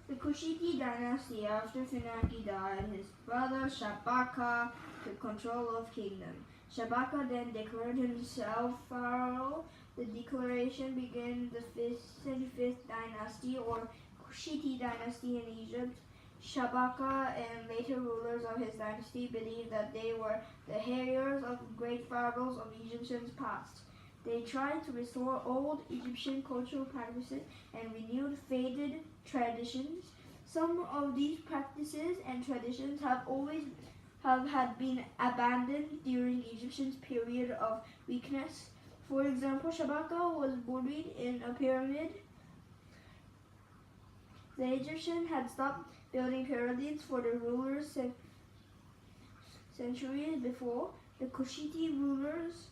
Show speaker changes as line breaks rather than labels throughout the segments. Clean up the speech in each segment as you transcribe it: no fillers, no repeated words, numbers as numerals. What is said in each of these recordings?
The Kushite dynasty. After Finaki died, his brother Shabaka took control of kingdom. Shabaka then declared himself pharaoh. The declaration began the 75th dynasty or Kushite dynasty in Egypt. Shabaka and later rulers of his dynasty believed that they were the heirs of great pharaohs of Egyptians past. They tried to restore old Egyptian cultural practices and renewed faded traditions. Some of these practices and traditions have been abandoned during Egyptians' period of weakness. For example, Shabaka was buried in a pyramid. The Egyptians had stopped building pyramids for the rulers centuries before. The Kushite rulers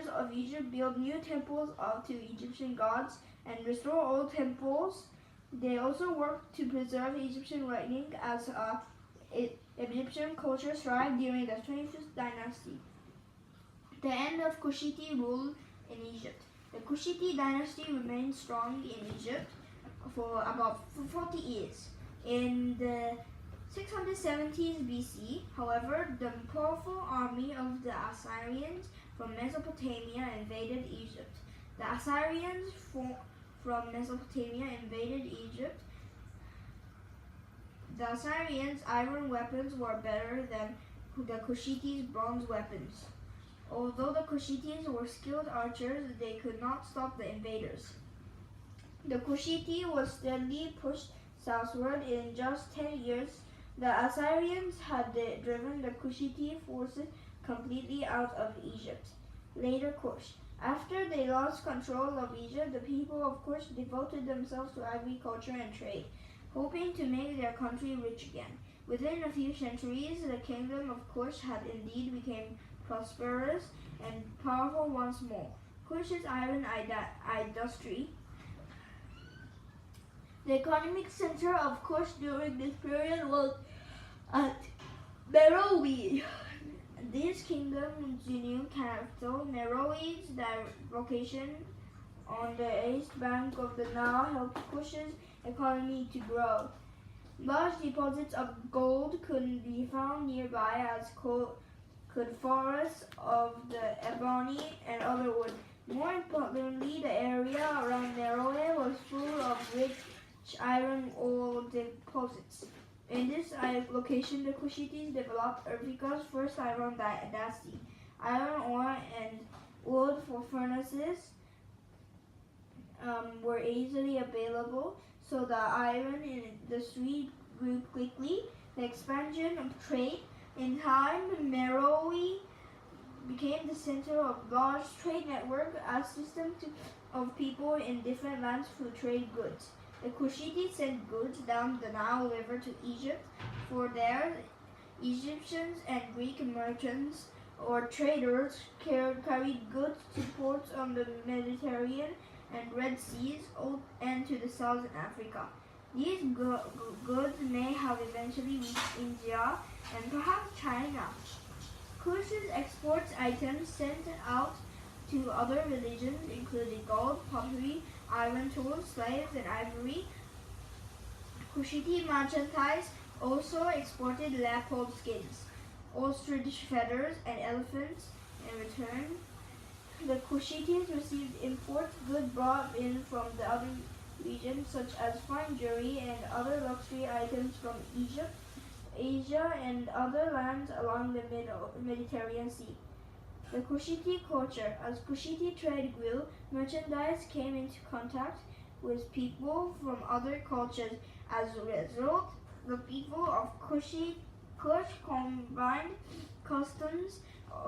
of Egypt built new temples to Egyptian gods and restore old temples. They also worked to preserve Egyptian writing as Egyptian culture thrived during the 25th dynasty. The end of Kushite rule in Egypt. The Kushite dynasty remained strong in Egypt for about 40 years. In the 670s BC, however, the powerful army of the Assyrians from Mesopotamia invaded Egypt. The Assyrians from Mesopotamia invaded Egypt. The Assyrians' iron weapons were better than the Kushites' bronze weapons. Although the Kushites were skilled archers, they could not stop the invaders. The Kushite was steadily pushed southward. In just 10 years, the Assyrians had driven the Kushite forces completely out of Egypt. Later, Kush. After they lost control of Egypt, the people of Kush devoted themselves to agriculture and trade, hoping to make their country rich again. Within a few centuries, the kingdom of Kush had indeed become prosperous and powerful once more. Kush's iron industry. The economic center of Kush during this period was at Meroe. This kingdom's new capital, Meroe's location on the east bank of the Nile, helped Kush's economy to grow. Large deposits of gold could be found nearby, as could forests of the ebony and other wood. More importantly, the area around Meroe was full of rich iron ore deposits. In this location, the Kushites developed Africa's first iron dynasty. Iron ore and wood for furnaces were easily available, so the iron industry grew quickly. The expansion of trade. In time, Meroe became the center of a large trade network, a system of people in different lands who trade goods. The Kushites sent goods down the Nile River to Egypt. For there, Egyptians and Greek merchants or traders carried goods to ports on the Mediterranean and Red Seas and to the southern Africa. These goods may have eventually reached India and perhaps China. Kush's exports items sent out to other religions including gold, pottery, iron tools, slaves, and ivory. Kushite merchandise also exported leopard skins, ostrich feathers, and elephants in return. The Kushites received import goods brought in from the other regions such as fine jewelry and other luxury items from Egypt, Asia, and other lands along the Mediterranean Sea. The Kushite culture. As Kushite trade grew, merchandise came into contact with people from other cultures. As a result, the people of Kush combined customs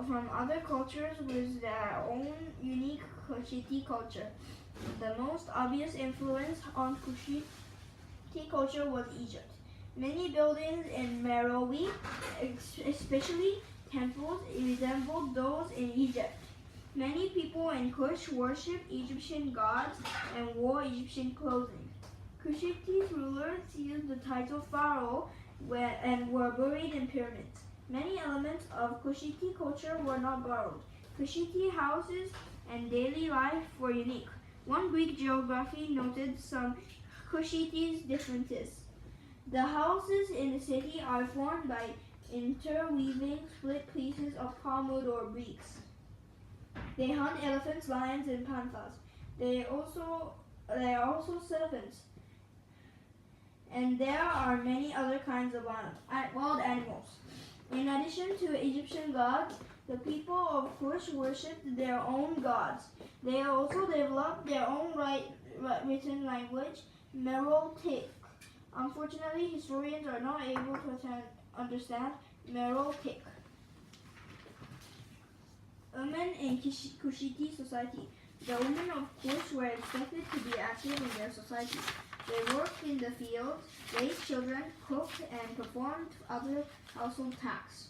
from other cultures with their own unique Kushite culture. The most obvious influence on Kushite culture was Egypt. Many buildings in Meroe, especially temples, resembled those in Egypt. Many people in Kush worshipped Egyptian gods and wore Egyptian clothing. Kushite rulers used the title pharaoh and were buried in pyramids. Many elements of Kushite culture were not borrowed. Kushite houses and daily life were unique. One Greek geography noted some Kushite differences. The houses in the city are formed by interweaving split pieces of palm wood or bricks. They hunt elephants, lions, and panthers. They are also serpents. And there are many other kinds of wild animals. In addition to Egyptian gods, the people of Kush worshipped their own gods. They also developed their own written language, Meroitic. Unfortunately, historians are not able to understand Meroitic. Women in Kushite society. The women of Kush were expected to be active in their society. They worked in the fields, raised children, cooked, and performed other household tasks.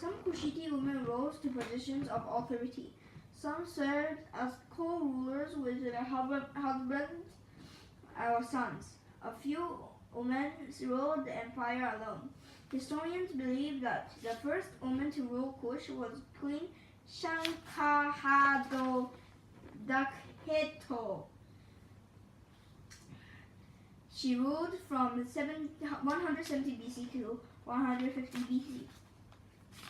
Some Kushite women rose to positions of authority. Some served as co-rulers with their husbands or sons. A few women ruled the empire alone. Historians believe that the first woman to rule Kush was Queen Shankahado Dakheto. She ruled from 170 BC to 150 BC.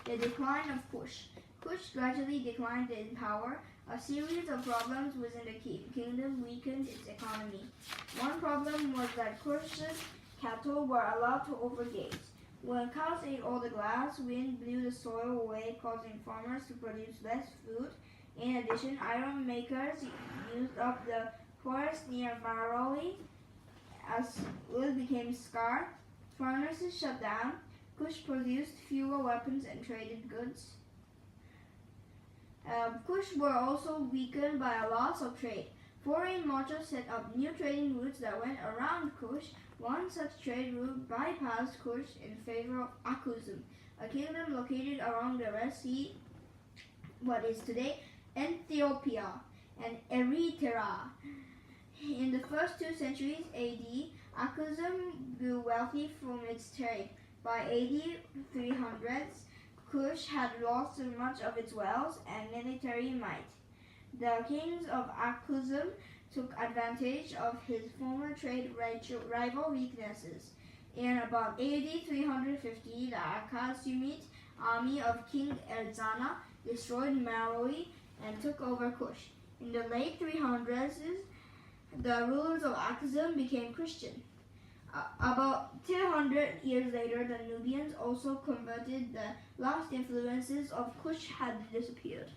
The decline of Kush. Kush gradually declined in power. A series of problems within the kingdom weakened its economy. One problem was that Kush's cattle were allowed to overgraze. When cows ate all the grass, wind blew the soil away, causing farmers to produce less food. In addition, iron makers used up the forest near Maroi. As wood became scarce, furnaces shut down. Kush produced fewer weapons and traded goods. Kush were also weakened by a loss of trade. Foreign marchers set up new trading routes that went around Kush. One such trade route bypassed Kush in favor of Akuzum, a kingdom located along the Red Sea, what is today Ethiopia, and Eritrea. In the first 2 centuries AD, Akuzum grew wealthy from its trade. By AD 300s, Kush had lost much of its wealth and military might. The kings of Akuzum took advantage of his former trade rival weaknesses. In about AD 350, the Aksumite army of King Erzana destroyed Maroi and took over Kush. In the late 300s, the rulers of Akuzum became Christian. About 200 years later, the Nubians also converted. The last influences of Kush had disappeared.